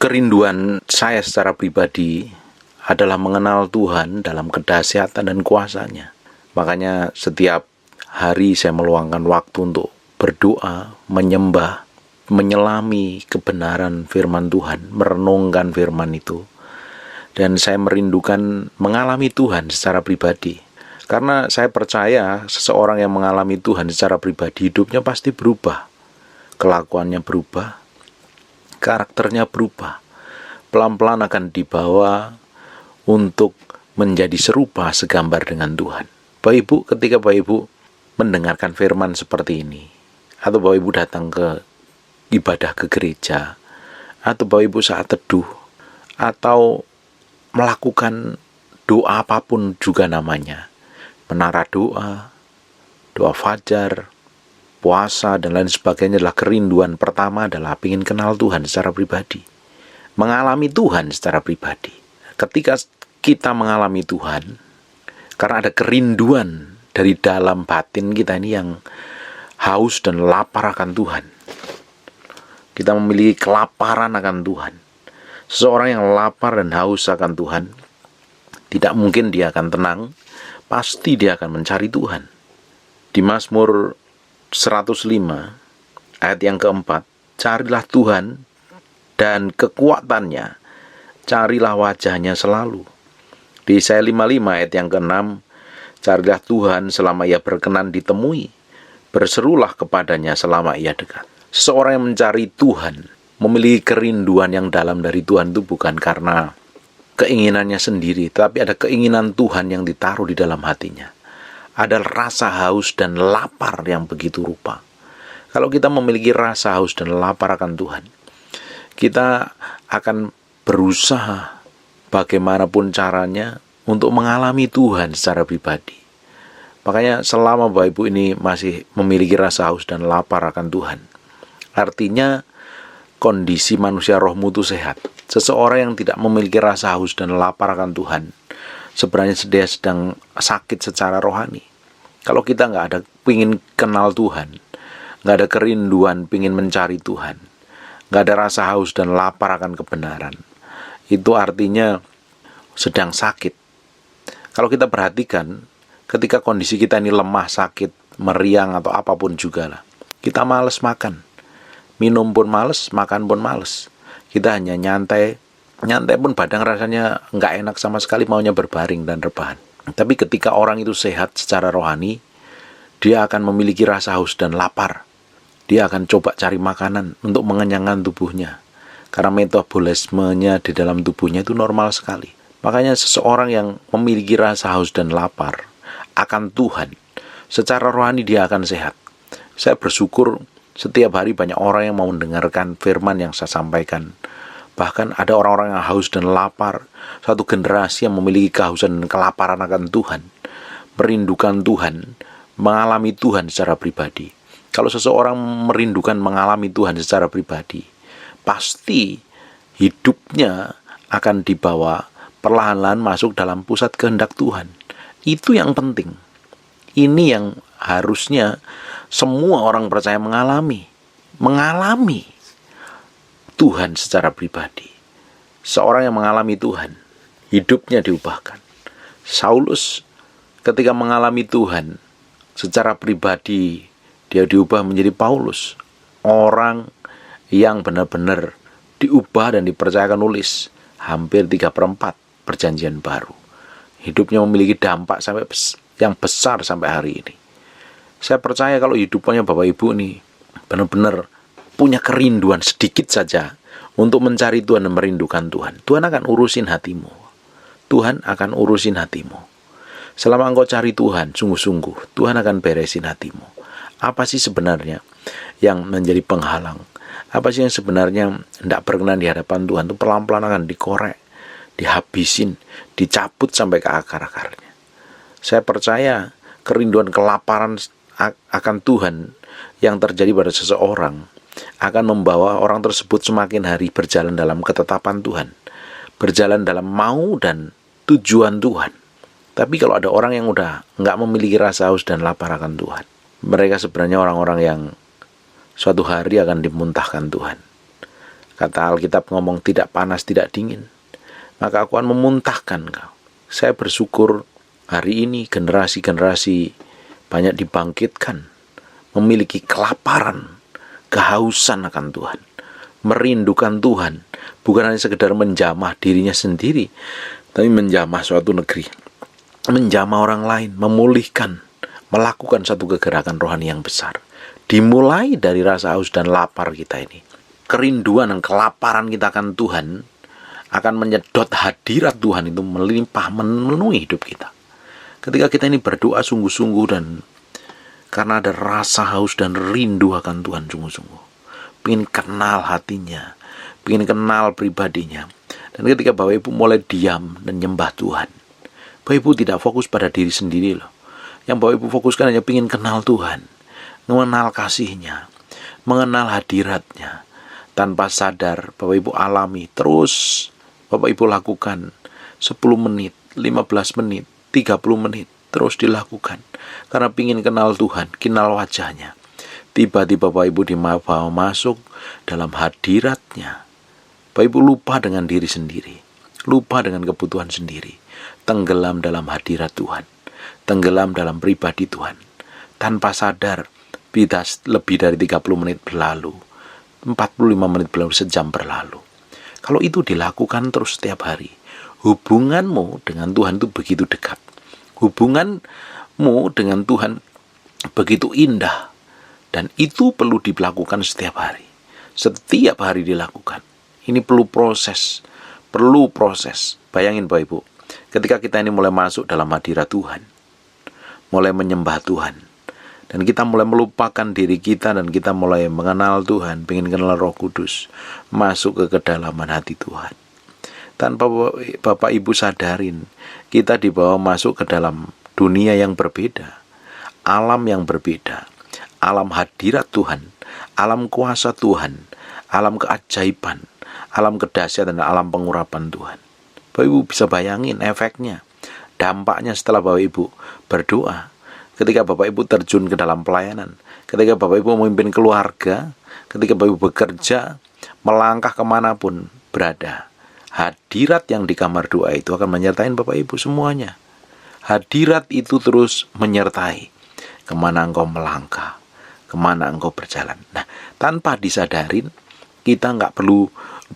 Kerinduan saya secara pribadi adalah mengenal Tuhan dalam kedahsyatan dan kuasa-Nya. Makanya setiap hari saya meluangkan waktu untuk berdoa, menyembah, menyelami kebenaran firman Tuhan, merenungkan firman itu. Dan saya merindukan mengalami Tuhan secara pribadi. Karena saya percaya seseorang yang mengalami Tuhan secara pribadi, hidupnya pasti berubah. Kelakuannya berubah, karakternya berubah. Pelan-pelan akan dibawa untuk menjadi serupa segambar dengan Tuhan. Bapak Ibu, ketika Bapak Ibu mendengarkan firman seperti ini, atau Bapak Ibu datang ke ibadah ke gereja, atau Bapak Ibu saat teduh, atau melakukan doa apapun juga namanya, menara doa, doa fajar, puasa, dan lain sebagainya, adalah kerinduan pertama adalah ingin kenal Tuhan secara pribadi, mengalami Tuhan secara pribadi. Ketika kita mengalami Tuhan, karena ada kerinduan dari dalam batin kita ini yang haus dan lapar akan Tuhan. Kita memiliki kelaparan akan Tuhan. Seseorang yang lapar dan haus akan Tuhan, tidak mungkin dia akan tenang, pasti dia akan mencari Tuhan. Di Mazmur 105, ayat yang keempat, carilah Tuhan dan kekuatannya, carilah wajahnya selalu. Di Yesaya 55 ayat yang ke-6, carilah Tuhan selama ia berkenan ditemui, berserulah kepadanya selama ia dekat. Seseorang yang mencari Tuhan, memiliki kerinduan yang dalam dari Tuhan itu bukan karena keinginannya sendiri, tapi ada keinginan Tuhan yang ditaruh di dalam hatinya. Ada rasa haus dan lapar yang begitu rupa. Kalau kita memiliki rasa haus dan lapar akan Tuhan, kita akan berusaha bagaimanapun caranya untuk mengalami Tuhan secara pribadi. Makanya selama Bapak Ibu ini masih memiliki rasa haus dan lapar akan Tuhan, artinya kondisi manusia rohmu itu sehat. Seseorang yang tidak memiliki rasa haus dan lapar akan Tuhan, sebenarnya dia sedang sakit secara rohani. Kalau kita nggak ada pingin kenal Tuhan, nggak ada kerinduan pingin mencari Tuhan, nggak ada rasa haus dan lapar akan kebenaran, itu artinya sedang sakit. Kalau kita perhatikan, ketika kondisi kita ini lemah, sakit, meriang, atau apapun juga lah, kita malas makan, minum pun malas, makan pun malas. Kita hanya nyantai pun badan rasanya nggak enak sama sekali, maunya berbaring dan rebahan. Tapi ketika orang itu sehat secara rohani, dia akan memiliki rasa haus dan lapar. Dia akan coba cari makanan untuk mengenyangkan tubuhnya. Karena metabolismenya di dalam tubuhnya itu normal sekali. Makanya seseorang yang memiliki rasa haus dan lapar akan Tuhan, secara rohani dia akan sehat. Saya bersyukur setiap hari banyak orang yang mau mendengarkan firman yang saya sampaikan. Bahkan ada orang-orang yang haus dan lapar. Satu generasi yang memiliki kehausan dan kelaparan akan Tuhan, merindukan Tuhan, mengalami Tuhan secara pribadi. Kalau seseorang merindukan mengalami Tuhan secara pribadi, pasti hidupnya akan dibawa perlahan-lahan masuk dalam pusat kehendak Tuhan. Itu yang penting. Ini yang harusnya semua orang percaya mengalami Tuhan secara pribadi. Seorang yang mengalami Tuhan, hidupnya diubahkan. Saulus ketika mengalami Tuhan secara pribadi, dia diubah menjadi Paulus, orang yang benar-benar diubah dan dipercayakan nulis hampir 3/4 perjanjian baru. Hidupnya memiliki dampak yang besar sampai hari ini. Saya percaya kalau hidupnya Bapak Ibu nih benar-benar punya kerinduan sedikit saja untuk mencari Tuhan dan merindukan Tuhan, Tuhan akan urusin hatimu. Tuhan akan urusin hatimu. Selama engkau cari Tuhan sungguh-sungguh, Tuhan akan beresin hatimu. Apa sih sebenarnya yang menjadi penghalang? Apa sih yang sebenarnya tidak berkenan di hadapan Tuhan? Itu pelan-pelan akan dikorek, dihabisin, dicabut sampai ke akar-akarnya. Saya percaya kerinduan kelaparan akan Tuhan yang terjadi pada seseorang akan membawa orang tersebut semakin hari berjalan dalam ketetapan Tuhan, berjalan dalam mau dan tujuan Tuhan. Tapi kalau ada orang yang udah nggak memiliki rasa haus dan lapar akan Tuhan, mereka sebenarnya orang-orang yang suatu hari akan dimuntahkan Tuhan, Kata Alkitab ngomong tidak panas, tidak dingin. Maka aku akan memuntahkan kau. Saya bersyukur hari ini generasi-generasi banyak dibangkitkan, memiliki kelaparan, kehausan akan Tuhan, merindukan Tuhan, bukan hanya sekedar menjamah dirinya sendiri, tapi menjamah suatu negeri, menjamah orang lain, memulihkan, melakukan satu kegerakan rohani yang besar. Dimulai dari rasa haus dan lapar kita ini. Kerinduan dan kelaparan kita akan Tuhan akan menyedot hadirat Tuhan itu melimpah memenuhi hidup kita. Ketika kita ini berdoa sungguh-sungguh dan karena ada rasa haus dan rindu akan Tuhan sungguh-sungguh, ingin kenal hatinya, ingin kenal pribadinya. Dan ketika Bapak Ibu mulai diam dan nyembah Tuhan, Bapak Ibu tidak fokus pada diri sendiri loh. Yang Bapak Ibu fokuskan hanya ingin kenal Tuhan, mengenal kasih-Nya, mengenal hadirat-Nya. Tanpa sadar Bapak Ibu alami, terus Bapak Ibu lakukan 10 menit, 15 menit, 30 menit, terus dilakukan. Karena ingin kenal Tuhan, kenal wajah-Nya. Tiba-tiba Bapak Ibu dibawa masuk dalam hadirat-Nya. Bapak Ibu lupa dengan diri sendiri, lupa dengan kebutuhan sendiri, tenggelam dalam hadirat Tuhan, tenggelam dalam pribadi Tuhan. Tanpa sadar, lebih dari 30 menit berlalu, 45 menit berlalu, sejam berlalu. Kalau itu dilakukan terus setiap hari, hubunganmu dengan Tuhan itu begitu dekat. Hubunganmu dengan Tuhan begitu indah. Dan itu perlu dilakukan setiap hari. Setiap hari dilakukan. Ini perlu proses. Bayangin Bapak Ibu, ketika kita ini mulai masuk dalam hadirat Tuhan, mulai menyembah Tuhan, dan kita mulai melupakan diri kita, dan kita mulai mengenal Tuhan, pengen kenal Roh Kudus, masuk ke kedalaman hati Tuhan. Tanpa Bapak Ibu sadarin, kita dibawa masuk ke dalam dunia yang berbeda, alam yang berbeda, alam hadirat Tuhan, alam kuasa Tuhan, alam keajaiban, alam kedahsyatan, dan alam pengurapan Tuhan. Bapak Ibu bisa bayangin efeknya, dampaknya setelah Bapak Ibu berdoa. Ketika Bapak Ibu terjun ke dalam pelayanan, ketika Bapak Ibu memimpin keluarga, ketika Bapak Ibu bekerja, melangkah kemanapun berada, hadirat yang di kamar doa itu akan menyertai Bapak Ibu semuanya. Hadirat itu terus menyertai kemana engkau melangkah, kemana engkau berjalan. Nah, tanpa disadarin, kita nggak perlu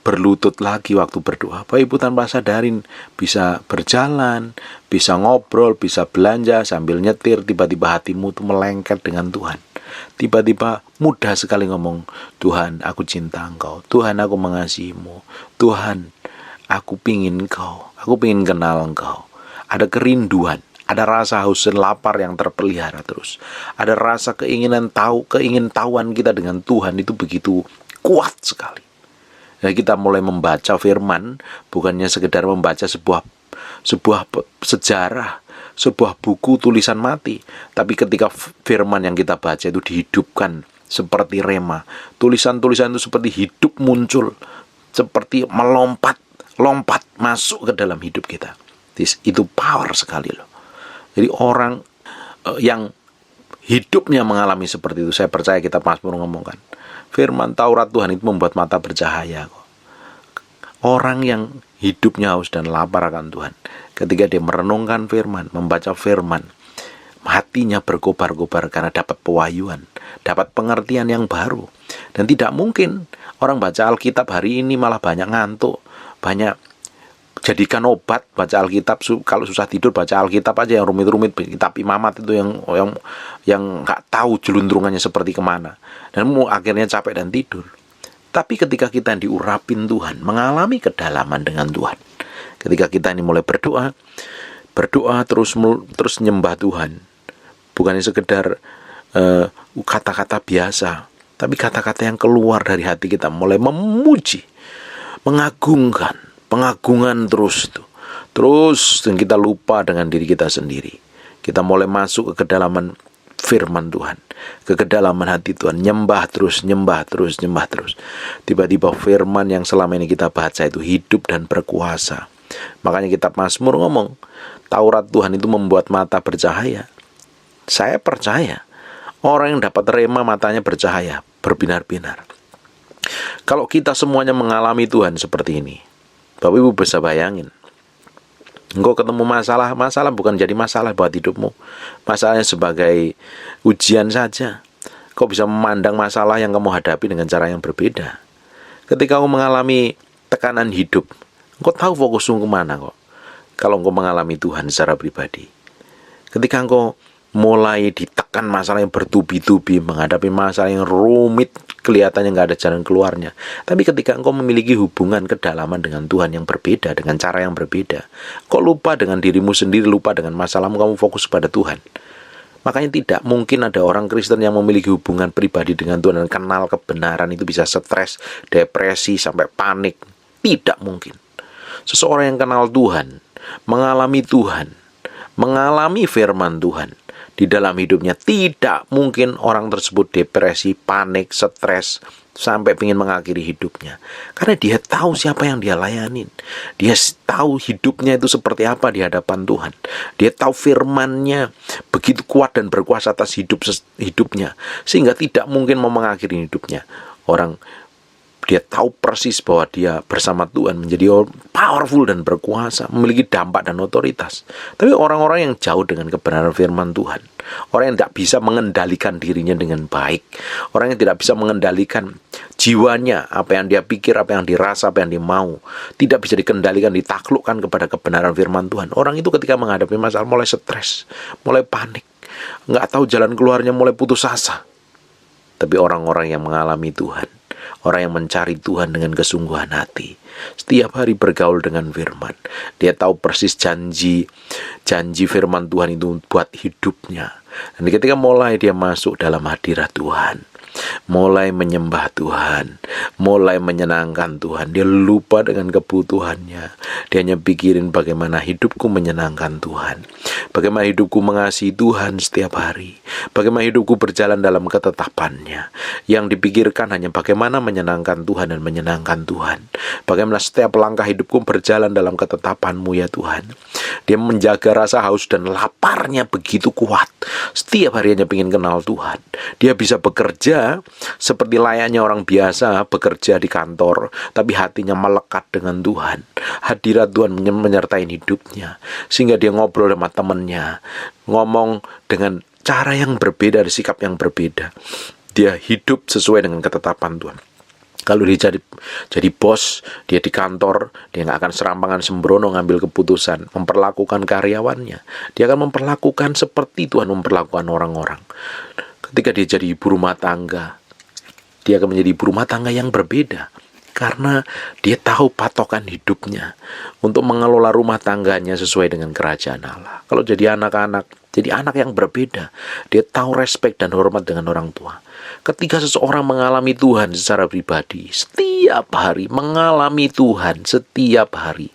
berlutut lagi waktu berdoa. Bapak Ibu tanpa sadarin bisa berjalan, bisa ngobrol, bisa belanja sambil nyetir. Tiba-tiba hatimu tuh melengket dengan Tuhan. Tiba-tiba mudah sekali ngomong, Tuhan aku cinta Engkau, Tuhan aku mengasihimu, Tuhan aku pingin Engkau, aku pingin kenal Engkau. Ada kerinduan, ada rasa haus dan lapar yang terpelihara terus. Ada rasa keingintahuan kita dengan Tuhan itu begitu kuat sekali. Nah, kita mulai membaca firman, bukannya sekedar membaca sebuah sejarah, sebuah buku tulisan mati, tapi ketika firman yang kita baca itu dihidupkan seperti rema, tulisan-tulisan itu seperti hidup muncul, seperti melompat masuk ke dalam hidup kita. Itu power sekali loh. Jadi orang yang hidupnya mengalami seperti itu, saya percaya kita Mazmur ngomongkan, firman Taurat Tuhan itu membuat mata bercahaya kok. Orang yang hidupnya haus dan lapar akan Tuhan, ketika dia merenungkan firman, membaca firman, hatinya berkobar-kobar karena dapat pewahyuan, dapat pengertian yang baru. Dan tidak mungkin orang baca Alkitab hari ini malah banyak ngantuk, banyak jadikan obat baca Alkitab. Kalau susah tidur baca Alkitab aja yang rumit-rumit, kitab imamat itu yang nggak tahu jeluntrungannya seperti kemana, dan akhirnya capek dan tidur. Tapi ketika kita diurapin Tuhan, mengalami kedalaman dengan Tuhan, ketika kita ini mulai berdoa terus nyembah Tuhan, bukannya sekedar kata-kata biasa, tapi kata-kata yang keluar dari hati kita, mulai memuji, pengagungan terus dan kita lupa dengan diri kita sendiri. Kita mulai masuk ke kedalaman firman Tuhan, ke kedalaman hati Tuhan, nyembah terus. Tiba-tiba firman yang selama ini kita baca itu hidup dan berkuasa. Makanya kitab Mazmur ngomong, Taurat Tuhan itu membuat mata bercahaya. Saya percaya orang yang dapat rema matanya bercahaya, berbinar-binar. Kalau kita semuanya mengalami Tuhan seperti ini, Bapak Ibu bisa bayangin, engkau ketemu masalah bukan jadi masalah buat hidupmu. Masalahnya sebagai ujian saja. Kau bisa memandang masalah yang kamu hadapi dengan cara yang berbeda. Ketika kau mengalami tekanan hidup, engkau tahu fokusmu kemana kok. Kalau engkau mengalami Tuhan secara pribadi. Ketika engkau mulai ditekan masalah yang bertubi-tubi, menghadapi masalah yang rumit, kelihatannya nggak ada jalan keluarnya. Tapi ketika engkau memiliki hubungan kedalaman dengan Tuhan yang berbeda, dengan cara yang berbeda, kau lupa dengan dirimu sendiri, lupa dengan masalahmu, kamu fokus pada Tuhan. Makanya tidak mungkin ada orang Kristen yang memiliki hubungan pribadi dengan Tuhan dan kenal kebenaran itu bisa stres, depresi, sampai panik. Tidak mungkin. Seseorang yang kenal Tuhan, mengalami Tuhan, mengalami firman Tuhan di dalam hidupnya, tidak mungkin orang tersebut depresi, panik, stres, sampai ingin mengakhiri hidupnya. Karena dia tahu siapa yang dia layanin. Dia tahu hidupnya itu seperti apa di hadapan Tuhan. Dia tahu firman-Nya begitu kuat dan berkuasa atas hidupnya. Sehingga tidak mungkin mau mengakhiri hidupnya. Dia tahu persis bahwa dia bersama Tuhan menjadi powerful dan berkuasa, memiliki dampak dan otoritas. Tapi orang-orang yang jauh dengan kebenaran firman Tuhan, orang yang tidak bisa mengendalikan dirinya dengan baik, orang yang tidak bisa mengendalikan jiwanya, apa yang dia pikir, apa yang dirasa, apa yang dia mau, tidak bisa dikendalikan, ditaklukkan kepada kebenaran firman Tuhan. Orang itu ketika menghadapi masalah mulai stres, mulai panik, nggak tahu jalan keluarnya, mulai putus asa. Tapi orang-orang yang mengalami Tuhan, orang yang mencari Tuhan dengan kesungguhan hati, setiap hari bergaul dengan firman, dia tahu persis janji firman Tuhan itu buat hidupnya. Dan ketika mulai dia masuk dalam hadirat Tuhan, mulai menyembah Tuhan, mulai menyenangkan Tuhan, dia lupa dengan kebutuhannya. Dia hanya pikirin bagaimana hidupku menyenangkan Tuhan, bagaimana hidupku mengasihi Tuhan setiap hari, bagaimana hidupku berjalan dalam ketetapan-Nya. Yang dipikirkan hanya bagaimana menyenangkan Tuhan dan menyenangkan Tuhan, bagaimana setiap langkah hidupku berjalan dalam ketetapan-Mu ya Tuhan. Dia menjaga rasa haus dan laparnya begitu kuat. Setiap harinya ingin kenal Tuhan. Dia bisa bekerja seperti layaknya orang biasa bekerja di kantor, tapi hatinya melekat dengan Tuhan. Hadirat Tuhan menyertai hidupnya, sehingga dia ngobrol sama temannya, ngomong dengan cara yang berbeda, sikap yang berbeda. Dia hidup sesuai dengan ketetapan Tuhan. Kalau dia jadi bos, dia di kantor, dia nggak akan serampangan sembrono ngambil keputusan, memperlakukan karyawannya. Dia akan memperlakukan seperti Tuhan memperlakukan orang-orang. Ketika dia jadi ibu rumah tangga, dia akan menjadi ibu rumah tangga yang berbeda. Karena dia tahu patokan hidupnya untuk mengelola rumah tangganya sesuai dengan kerajaan Allah. Kalau jadi anak-anak, jadi anak yang berbeda. Dia tahu respek dan hormat dengan orang tua. Ketika seseorang mengalami Tuhan secara pribadi, setiap hari mengalami Tuhan setiap hari,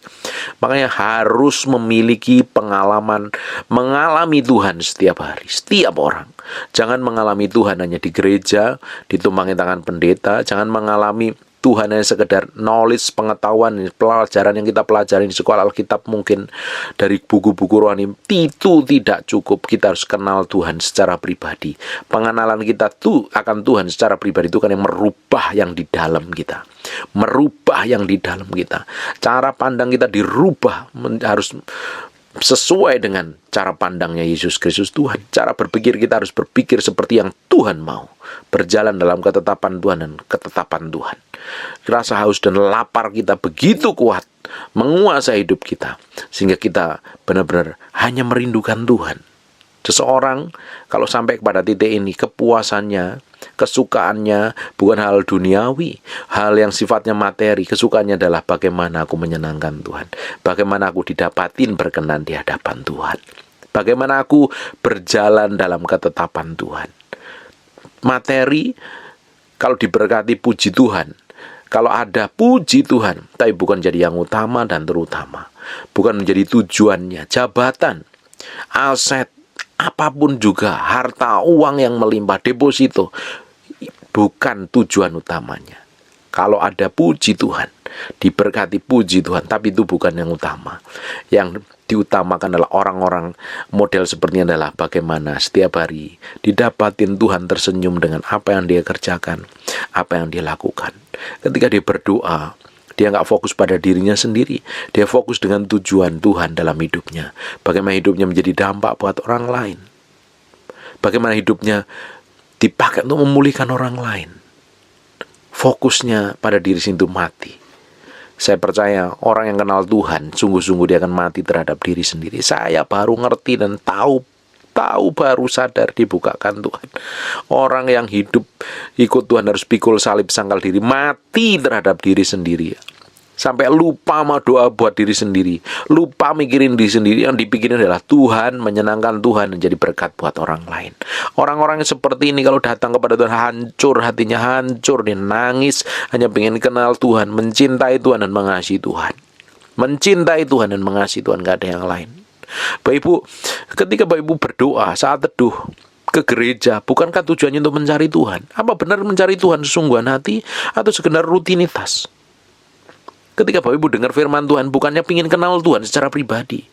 makanya harus memiliki pengalaman mengalami Tuhan setiap hari. Setiap orang, jangan mengalami Tuhan hanya di gereja, ditumpangi tangan pendeta. Jangan mengalami Tuhan hanya sekedar knowledge, pengetahuan, pelajaran yang kita pelajari di sekolah Alkitab, mungkin dari buku-buku rohani. Itu tidak cukup. Kita harus kenal Tuhan secara pribadi. Pengenalan kita akan Tuhan secara pribadi itu kan yang merubah yang di dalam kita. Merubah yang di dalam kita. Cara pandang kita dirubah, harus sesuai dengan cara pandangnya Yesus Kristus Tuhan. Cara berpikir kita harus berpikir seperti yang Tuhan mau. Berjalan dalam ketetapan Tuhan dan ketetapan Tuhan. Rasa haus dan lapar kita begitu kuat menguasai hidup kita, sehingga kita benar-benar hanya merindukan Tuhan. Seseorang kalau sampai kepada titik ini, kepuasannya, kesukaannya bukan hal duniawi, hal yang sifatnya materi. Kesukaannya adalah bagaimana aku menyenangkan Tuhan, bagaimana aku didapatin berkenan di hadapan Tuhan, bagaimana aku berjalan dalam ketetapan Tuhan. Materi, kalau diberkati puji Tuhan, kalau ada puji Tuhan, tapi bukan jadi yang utama dan terutama, bukan menjadi tujuannya. Jabatan, aset, apapun juga, harta, uang yang melimpah, deposito, bukan tujuan utamanya. Kalau ada puji Tuhan, diberkati puji Tuhan, tapi itu bukan yang utama. Yang diutamakan adalah orang-orang model seperti ini adalah bagaimana setiap hari didapatin Tuhan tersenyum dengan apa yang dia kerjakan, apa yang dia lakukan. Ketika dia berdoa, dia nggak fokus pada dirinya sendiri. Dia fokus dengan tujuan Tuhan dalam hidupnya. Bagaimana hidupnya menjadi dampak buat orang lain. Bagaimana hidupnya dipakai untuk memulihkan orang lain. Fokusnya pada diri sendiri mati. Saya percaya orang yang kenal Tuhan, sungguh-sungguh dia akan mati terhadap diri sendiri. Saya baru ngerti dan tahu baru sadar dibukakan Tuhan. Orang yang hidup ikut Tuhan harus pikul salib sangkal diri, mati terhadap diri sendiri. Sampai lupa sama doa buat diri sendiri, lupa mikirin diri sendiri. Yang dipikirin adalah Tuhan, menyenangkan Tuhan, dan jadi berkat buat orang lain. Orang-orang yang seperti ini kalau datang kepada Tuhan hancur, hatinya hancur, dia nangis, hanya pengen kenal Tuhan, mencintai Tuhan dan mengasihi Tuhan. Mencintai Tuhan dan mengasihi Tuhan, gak ada yang lain. Bapak Ibu, ketika Bapak Ibu berdoa saat teduh ke gereja, bukankah tujuannya untuk mencari Tuhan? Apa benar mencari Tuhan sesungguhan hati atau sekedar rutinitas? Ketika Bapak Ibu dengar firman Tuhan, bukannya ingin kenal Tuhan secara pribadi.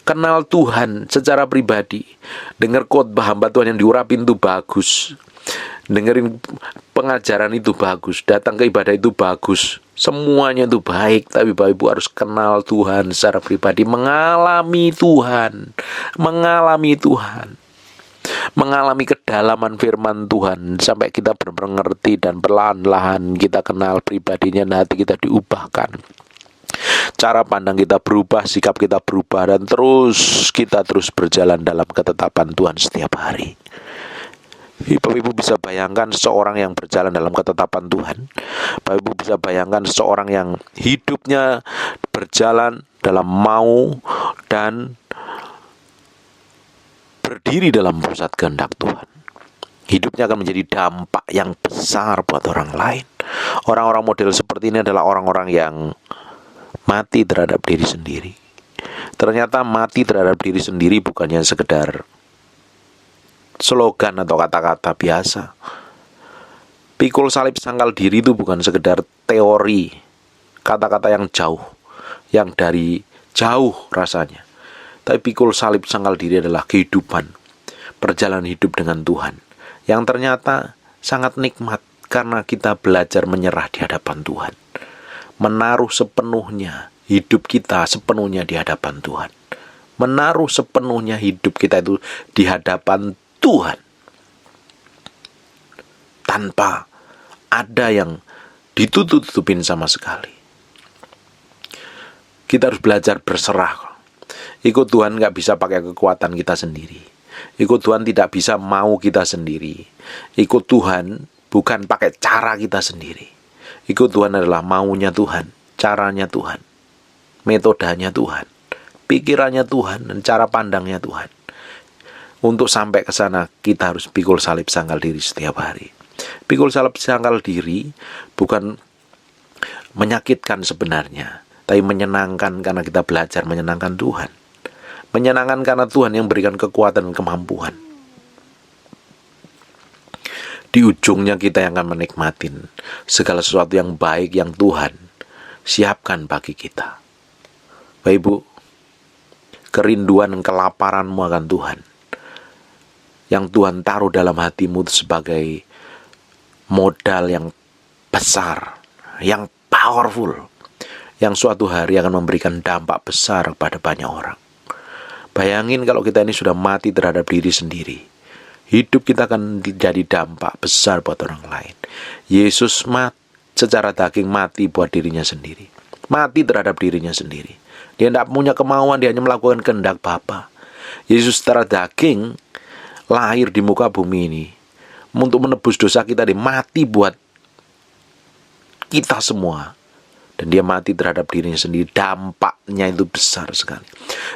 Kenal Tuhan secara pribadi. Dengar khotbah hamba Tuhan yang diurapin itu bagus. Dengerin pengajaran itu bagus. Datang ke ibadah itu bagus. Semuanya itu baik. Tapi Bapak Ibu harus kenal Tuhan secara pribadi. Mengalami Tuhan. Mengalami Tuhan. Mengalami kedalaman firman Tuhan sampai kita benar-benar ngerti dan perlahan-lahan kita kenal pribadinya dan hati kita diubahkan. Cara pandang kita berubah, sikap kita berubah, dan kita terus berjalan dalam ketetapan Tuhan setiap hari. Bapak Ibu bisa bayangkan seseorang yang berjalan dalam ketetapan Tuhan. Bapak Ibu bisa bayangkan seseorang yang hidupnya berjalan dalam mau dan berdiri dalam pusat kehendak Tuhan. Hidupnya akan menjadi dampak yang besar buat orang lain. Orang-orang model seperti ini adalah orang-orang yang mati terhadap diri sendiri. Ternyata mati terhadap diri sendiri bukannya sekedar slogan atau kata-kata biasa. Pikul salib sangkal diri itu bukan sekedar teori, kata-kata yang jauh, yang dari jauh rasanya. Tapi pikul salib sangkal diri adalah kehidupan, perjalanan hidup dengan Tuhan, yang ternyata sangat nikmat karena kita belajar menyerah di hadapan Tuhan. Menaruh sepenuhnya hidup kita sepenuhnya di hadapan Tuhan. Menaruh sepenuhnya hidup kita itu di hadapan Tuhan. Tanpa ada yang ditutup-tutupin sama sekali. Kita harus belajar berserah. Ikut Tuhan gak bisa pakai kekuatan kita sendiri. Ikut Tuhan tidak bisa mau kita sendiri. Ikut Tuhan bukan pakai cara kita sendiri. Ikut Tuhan adalah maunya Tuhan, caranya Tuhan, metodenya Tuhan, pikirannya Tuhan, dan cara pandangnya Tuhan. Untuk sampai ke sana kita harus pikul salib sangkal diri setiap hari. Pikul salib sangkal diri bukan menyakitkan sebenarnya, tapi menyenangkan karena kita belajar menyenangkan Tuhan. Menyenangkan karena Tuhan yang berikan kekuatan dan kemampuan. Di ujungnya kita yang akan menikmatin segala sesuatu yang baik yang Tuhan siapkan bagi kita. Bapak Ibu, kerinduan dan kelaparanmu akan Tuhan, yang Tuhan taruh dalam hatimu sebagai modal yang besar, yang powerful, yang suatu hari akan memberikan dampak besar kepada banyak orang. Bayangin kalau kita ini sudah mati terhadap diri sendiri. Hidup kita akan jadi dampak besar buat orang lain. Yesus secara daging mati buat dirinya sendiri. Mati terhadap dirinya sendiri. Dia tidak punya kemauan, dia hanya melakukan kehendak Bapa. Yesus secara daging lahir di muka bumi ini untuk menebus dosa kita. Dia mati buat kita semua. Dan dia mati terhadap dirinya sendiri. Dampaknya itu besar sekali.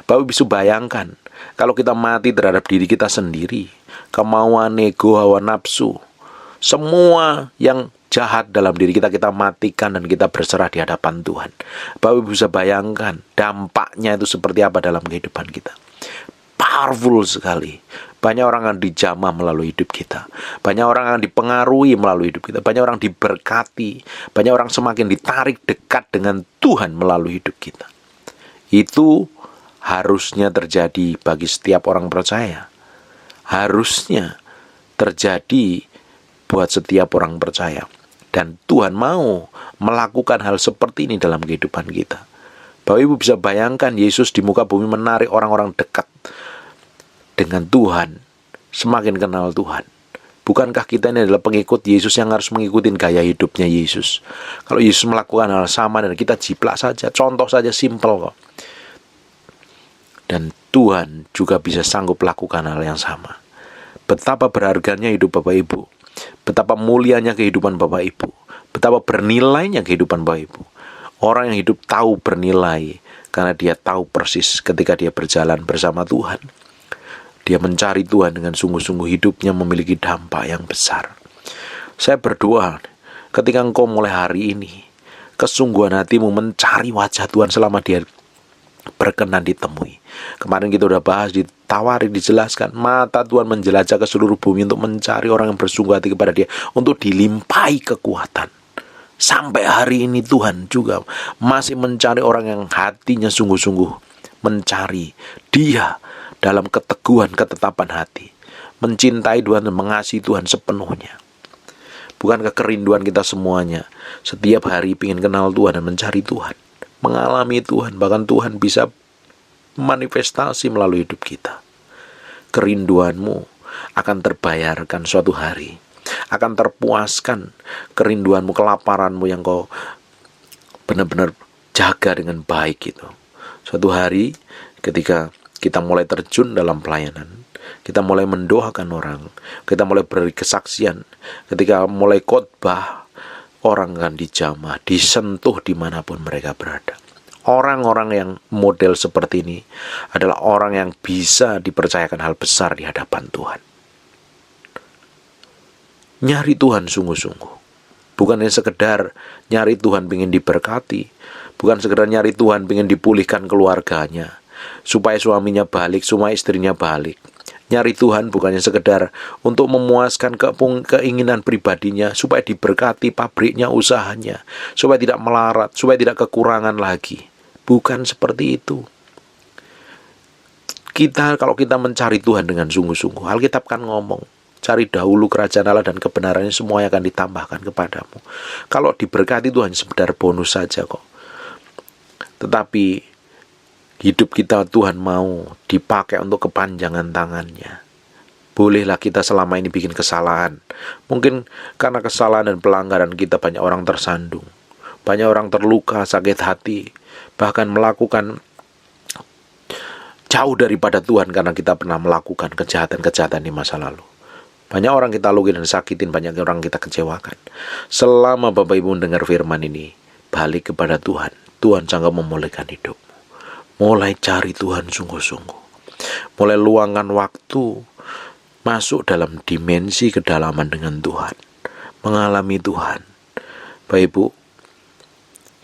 Bapak bisa bayangkan, kalau kita mati terhadap diri kita sendiri, kemauan, ego, hawa nafsu, semua yang jahat dalam diri kita, kita matikan dan kita berserah di hadapan Tuhan. Bapak bisa bayangkan, dampaknya itu seperti apa dalam kehidupan kita. Powerful sekali. Banyak orang yang dijamah melalui hidup kita. Banyak orang yang dipengaruhi melalui hidup kita. Banyak orang diberkati. Banyak orang semakin ditarik dekat dengan Tuhan melalui hidup kita. Itu harusnya terjadi bagi setiap orang percaya. Harusnya terjadi buat setiap orang percaya. Dan Tuhan mau melakukan hal seperti ini dalam kehidupan kita. Bapak Ibu bisa bayangkan Yesus di muka bumi menarik orang-orang dekat dengan Tuhan, semakin kenal Tuhan. Bukankah kita ini adalah pengikut Yesus yang harus mengikuti gaya hidupnya Yesus? Kalau Yesus melakukan hal sama dan kita jiplak saja, contoh saja, simple kok. Dan Tuhan juga bisa sanggup lakukan hal yang sama. Betapa berharganya hidup Bapak Ibu. Betapa mulianya kehidupan Bapak Ibu. Betapa bernilainya kehidupan Bapak Ibu. Orang yang hidup tahu bernilai karena dia tahu persis ketika dia berjalan bersama Tuhan. Dia mencari Tuhan dengan sungguh-sungguh, hidupnya memiliki dampak yang besar. Saya berdoa ketika engkau mulai hari ini, kesungguhan hatimu mencari wajah Tuhan selama dia berkenan ditemui. Kemarin kita udah bahas, ditawari, dijelaskan, mata Tuhan menjelajah ke seluruh bumi untuk mencari orang yang bersungguh hati kepada dia, untuk dilimpahi kekuatan. Sampai hari ini Tuhan juga masih mencari orang yang hatinya sungguh-sungguh mencari dia dalam keteguhan ketetapan hati, mencintai Tuhan dan mengasihi Tuhan sepenuhnya. Bukankah kerinduan kita semuanya setiap hari ingin kenal Tuhan dan mencari Tuhan, mengalami Tuhan, bahkan Tuhan bisa manifestasi melalui hidup kita. Kerinduanmu akan terbayarkan suatu hari, akan terpuaskan kerinduanmu, kelaparanmu yang kau benar-benar jaga dengan baik itu. Suatu hari ketika kita mulai terjun dalam pelayanan, kita mulai mendoakan orang, kita mulai beri kesaksian, ketika mulai khotbah, orang akan dijamah, disentuh dimanapun mereka berada. Orang-orang yang model seperti ini adalah orang yang bisa dipercayakan hal besar di hadapan Tuhan. Nyari Tuhan sungguh-sungguh. Bukan hanya sekedar nyari Tuhan ingin diberkati. Bukan sekedar nyari Tuhan ingin dipulihkan keluarganya, supaya suaminya balik, supaya istrinya balik. Nyari Tuhan bukannya sekedar untuk memuaskan keinginan pribadinya, supaya diberkati pabriknya, usahanya, supaya tidak melarat, supaya tidak kekurangan lagi. Bukan seperti itu. Kalau kita mencari Tuhan dengan sungguh-sungguh, Alkitab kan ngomong, cari dahulu kerajaan Allah dan kebenarannya, semuanya akan ditambahkan kepadamu. Kalau diberkati Tuhan sekedar bonus saja kok. Tetapi hidup kita Tuhan mau dipakai untuk kepanjangan tangannya. Bolehlah kita selama ini bikin kesalahan. Mungkin karena kesalahan dan pelanggaran kita banyak orang tersandung, banyak orang terluka, sakit hati, bahkan melakukan jauh daripada Tuhan karena kita pernah melakukan kejahatan-kejahatan di masa lalu. Banyak orang kita lukai dan sakitin, banyak orang kita kecewakan. Selama Bapak Ibu mendengar firman ini, balik kepada Tuhan. Tuhan sanggup memulihkan hidupmu. Mulai cari Tuhan sungguh-sungguh. Mulai luangkan waktu masuk dalam dimensi kedalaman dengan Tuhan, mengalami Tuhan. Bapak Ibu,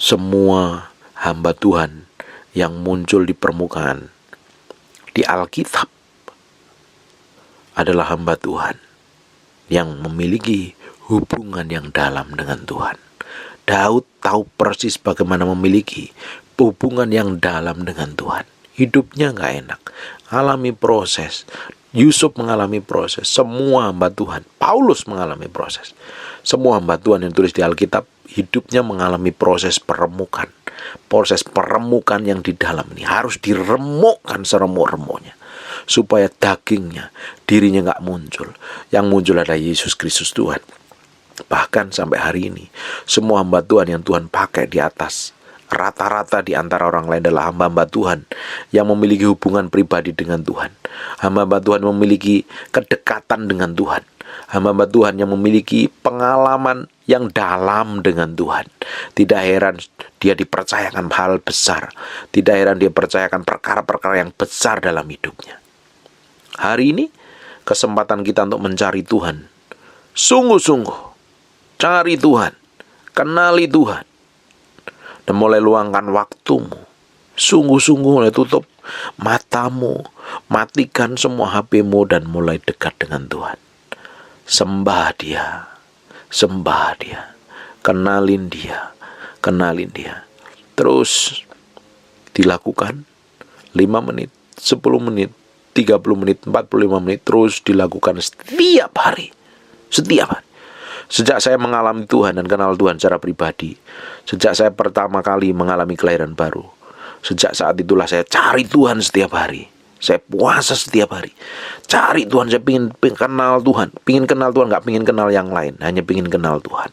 semua hamba Tuhan yang muncul di permukaan di Alkitab adalah hamba Tuhan yang memiliki hubungan yang dalam dengan Tuhan. Daud tahu persis bagaimana memiliki hubungan yang dalam dengan Tuhan. Hidupnya gak enak, alami proses. Yusuf mengalami proses. Semua hamba Tuhan, Paulus mengalami proses. Semua hamba Tuhan yang tulis di Alkitab, hidupnya mengalami proses peremukan. Proses peremukan yang di dalam ini harus diremukkan seremuk-remuknya, supaya dagingnya, dirinya gak muncul. Yang muncul adalah Yesus Kristus Tuhan. Bahkan sampai hari ini, semua hamba Tuhan yang Tuhan pakai di atas, rata-rata di antara orang lain adalah hamba-hamba Tuhan yang memiliki hubungan pribadi dengan Tuhan. Hamba-hamba Tuhan memiliki kedekatan dengan Tuhan. Hamba-hamba Tuhan yang memiliki pengalaman yang dalam dengan Tuhan. Tidak heran dia dipercayakan hal besar. Tidak heran dia percayakan perkara-perkara yang besar dalam hidupnya. Hari ini, kesempatan kita untuk mencari Tuhan. Sungguh-sungguh. Cari Tuhan. Kenali Tuhan. Dan mulai luangkan waktumu Sungguh-sungguh tutup matamu, matikan semua HP-mu dan mulai dekat dengan Tuhan. Sembah Dia, sembah Dia, kenalin Dia, kenalin Dia. Terus dilakukan 5 menit, 10 menit, 30 menit, 45 menit, terus dilakukan setiap hari. Setiap hari. Sejak saya mengalami Tuhan dan kenal Tuhan secara pribadi, sejak saya pertama kali mengalami kelahiran baru, sejak saat itulah saya cari Tuhan setiap hari. Saya puasa setiap hari. Cari Tuhan, saya pengen kenal Tuhan. Pengen kenal Tuhan, gak pengen kenal yang lain. Hanya pengen kenal Tuhan.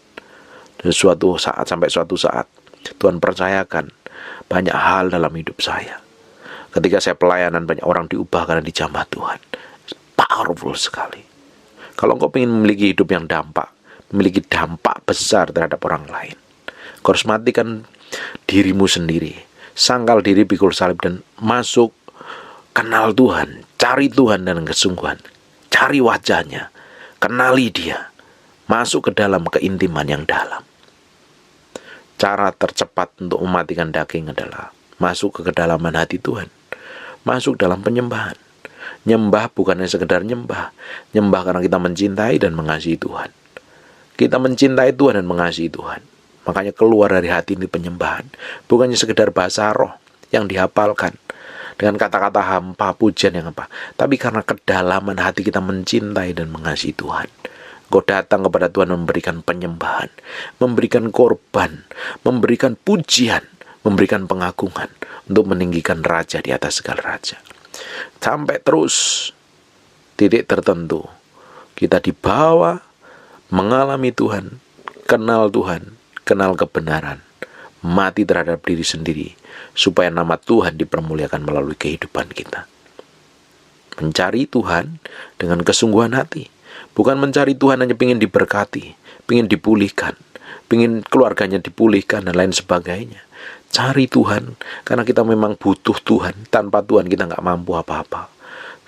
Dan sampai suatu saat, Tuhan percayakan banyak hal dalam hidup saya. Ketika saya pelayanan, banyak orang diubah karena dijamah Tuhan. Powerful sekali. Kalau engkau ingin memiliki hidup yang memiliki dampak besar terhadap orang lain, kau harus matikan dirimu sendiri. Sangkal diri, pikul salib, dan masuk. Kenal Tuhan, cari Tuhan dengan kesungguhan. Cari wajahnya, kenali Dia. Masuk ke dalam keintiman yang dalam. Cara tercepat untuk mematikan daging adalah masuk ke kedalaman hati Tuhan. Masuk dalam penyembahan. Nyembah bukannya sekedar nyembah. Nyembah karena kita mencintai dan mengasihi Tuhan. Kita mencintai Tuhan dan mengasihi Tuhan. Makanya keluar dari hati ini penyembahan. Bukannya sekedar bahasa roh yang dihafalkan dengan kata-kata hampa, pujian yang apa. Tapi karena kedalaman hati kita mencintai dan mengasihi Tuhan. Kau datang kepada Tuhan memberikan penyembahan, memberikan korban, memberikan pujian, memberikan pengagungan untuk meninggikan Raja di atas segala raja. Sampai terus titik tertentu kita dibawa mengalami Tuhan, kenal Tuhan, kenal kebenaran, mati terhadap diri sendiri, supaya nama Tuhan dipermuliakan melalui kehidupan kita. Mencari Tuhan dengan kesungguhan hati. Bukan mencari Tuhan hanya ingin diberkati, ingin dipulihkan, ingin keluarganya dipulihkan dan lain sebagainya. Cari Tuhan karena kita memang butuh Tuhan. Tanpa Tuhan kita nggak mampu apa-apa.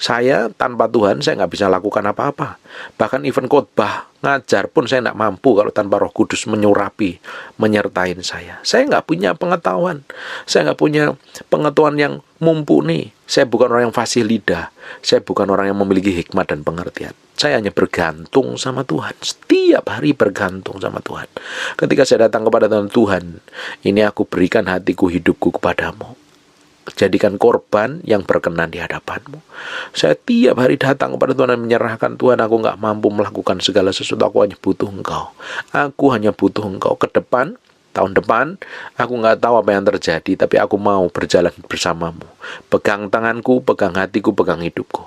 Saya tanpa Tuhan saya nggak bisa lakukan apa-apa. Bahkan even khotbah, ngajar pun saya nggak mampu kalau tanpa Roh Kudus menyurapi, menyertain saya. Saya nggak punya pengetahuan. Saya nggak punya pengetahuan yang mumpuni. Saya bukan orang yang fasih lidah. Saya bukan orang yang memiliki hikmat dan pengertian. Saya hanya bergantung sama Tuhan. Setiap hari bergantung sama Tuhan. Ketika saya datang kepada Tuhan, ini aku berikan hatiku, hidupku kepadamu. Jadikan korban yang berkenan di hadapanmu. Saya tiap hari datang kepada Tuhan dan menyerahkan, Tuhan, aku nggak mampu melakukan segala sesuatu. Aku hanya butuh Engkau. Aku hanya butuh Engkau. Ke depan, tahun depan, aku nggak tahu apa yang terjadi, tapi aku mau berjalan bersamamu. Pegang tanganku, pegang hatiku, pegang hidupku.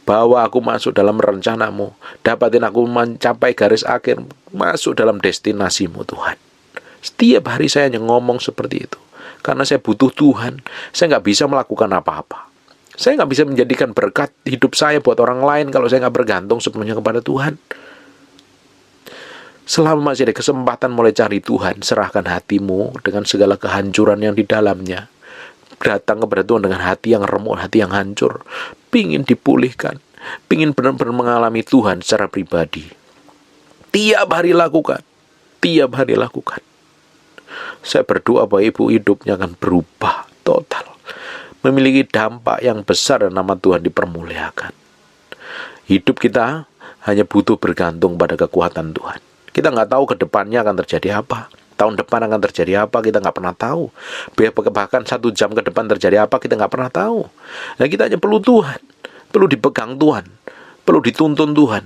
Bawa aku masuk dalam rencanamu. Dapatin aku mencapai garis akhir, masuk dalam destinasimu, Tuhan. Setiap hari saya hanya ngomong seperti itu. Karena saya butuh Tuhan. Saya nggak bisa melakukan apa-apa. Saya nggak bisa menjadikan berkat hidup saya buat orang lain kalau saya nggak bergantung sepenuhnya kepada Tuhan. Selama masih ada kesempatan mulai cari Tuhan, serahkan hatimu dengan segala kehancuran yang di dalamnya. Datang kepada Tuhan dengan hati yang remuk, hati yang hancur. Pingin dipulihkan. Pingin benar-benar mengalami Tuhan secara pribadi. Tiap hari lakukan. Tiap hari lakukan. Saya berdoa bahwa ibu hidupnya akan berubah total. Memiliki dampak yang besar dan nama Tuhan dipermuliakan. Hidup kita hanya butuh bergantung pada kekuatan Tuhan. Kita nggak tahu ke depannya akan terjadi apa. Tahun depan akan terjadi apa, kita nggak pernah tahu. Bahkan 1 jam ke depan terjadi apa, kita nggak pernah tahu. Nah, kita hanya perlu Tuhan. Perlu dipegang Tuhan. Perlu dituntun Tuhan.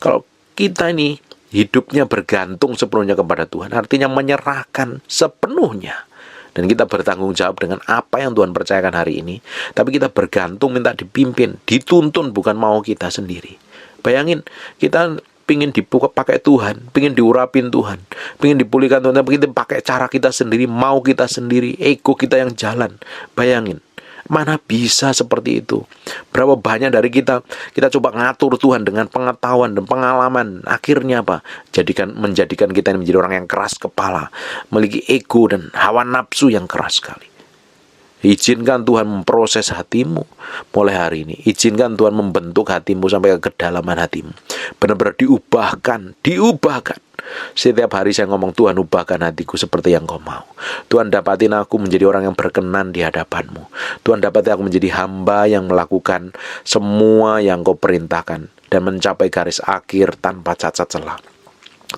Kalau kita ini hidupnya bergantung sepenuhnya kepada Tuhan, artinya menyerahkan sepenuhnya. Dan kita bertanggung jawab dengan apa yang Tuhan percayakan hari ini. Tapi kita bergantung, minta dipimpin, dituntun, bukan mau kita sendiri. Bayangin, kita pingin pakai Tuhan, pingin diurapin Tuhan, pingin dipulihkan Tuhan, tapi kita pakai cara kita sendiri, mau kita sendiri, ego kita yang jalan. Bayangin, mana bisa seperti itu? Berapa banyak dari kita coba ngatur Tuhan dengan pengetahuan dan pengalaman. Akhirnya apa? Menjadikan kita ini menjadi orang yang keras kepala, memiliki ego dan hawa nafsu yang keras sekali. Izinkan Tuhan memproses hatimu mulai hari ini. Izinkan Tuhan membentuk hatimu sampai ke kedalaman hatimu. Benar-benar diubahkan. Setiap hari saya ngomong, Tuhan ubahkan hatiku seperti yang Kau mau. Tuhan dapatin aku menjadi orang yang berkenan di hadapan-Mu. Tuhan dapatin aku menjadi hamba yang melakukan semua yang Kau perintahkan dan mencapai garis akhir tanpa cacat celah.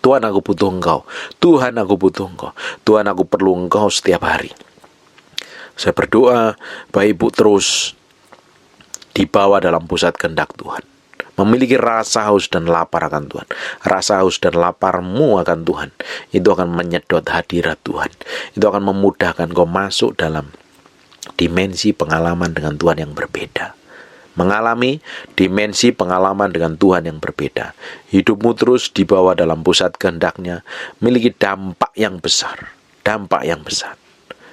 Tuhan, aku butuh Engkau. Tuhan, aku butuh Engkau. Tuhan, aku perlu Engkau setiap hari. Saya berdoa, Bapak Ibu terus dibawa dalam pusat kehendak Tuhan. Memiliki rasa haus dan lapar akan Tuhan. Rasa haus dan laparmu akan Tuhan, itu akan menyedot hadirat Tuhan. Itu akan memudahkan kau masuk dalam dimensi pengalaman dengan Tuhan yang berbeda. Mengalami dimensi pengalaman dengan Tuhan yang berbeda. Hidupmu terus dibawa dalam pusat kehendak-Nya, memiliki dampak yang besar. Dampak yang besar.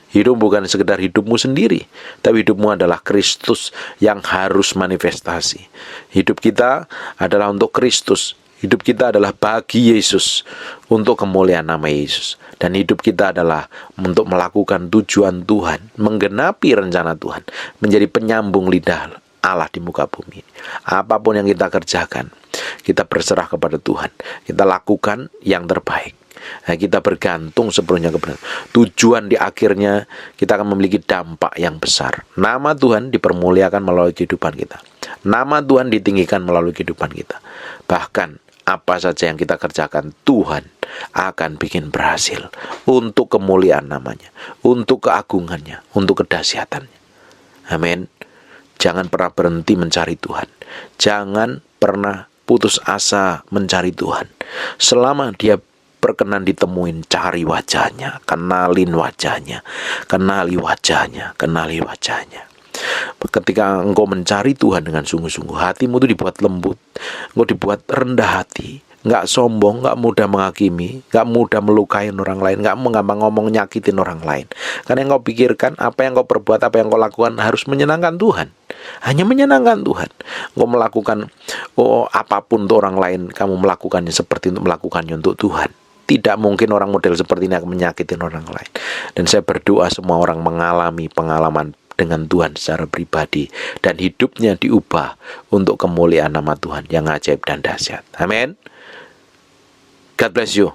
Hidup bukan sekedar hidupmu sendiri, tapi hidupmu adalah Kristus yang harus manifestasi. Hidup kita adalah untuk Kristus. Hidup kita adalah bagi Yesus, untuk kemuliaan nama Yesus. Dan hidup kita adalah untuk melakukan tujuan Tuhan, menggenapi rencana Tuhan, menjadi penyambung lidah Allah di muka bumi. Apapun yang kita kerjakan, kita berserah kepada Tuhan. Kita lakukan yang terbaik. Nah, kita bergantung sepenuhnya kepada tujuan. Di akhirnya kita akan memiliki dampak yang besar. Nama Tuhan dipermuliakan melalui kehidupan kita. Nama Tuhan ditinggikan melalui kehidupan kita. Bahkan apa saja yang kita kerjakan, Tuhan akan bikin berhasil untuk kemuliaan namanya, untuk keagungannya, untuk kedahsyatannya. Amin. Jangan pernah berhenti mencari Tuhan. Jangan pernah putus asa mencari Tuhan. Selama Dia berkenan ditemuin, cari wajahnya, kenali wajahnya. Ketika engkau mencari Tuhan dengan sungguh-sungguh, hatimu itu dibuat lembut, engkau dibuat rendah hati, nggak sombong, nggak mudah menghakimi, nggak mudah melukai orang lain, nggak gampang ngomong nyakitin orang lain. Karena yang kau pikirkan, apa yang kau perbuat, apa yang kau lakukan harus menyenangkan Tuhan. Hanya menyenangkan Tuhan. Engkau melakukan apapun untuk orang lain, kamu melakukannya seperti untuk melakukannya untuk Tuhan. Tidak mungkin orang model seperti ini akan menyakitin orang lain. Dan saya berdoa semua orang mengalami pengalaman dengan Tuhan secara pribadi, dan hidupnya diubah untuk kemuliaan nama Tuhan yang ajaib dan dahsyat. Amin. God bless you.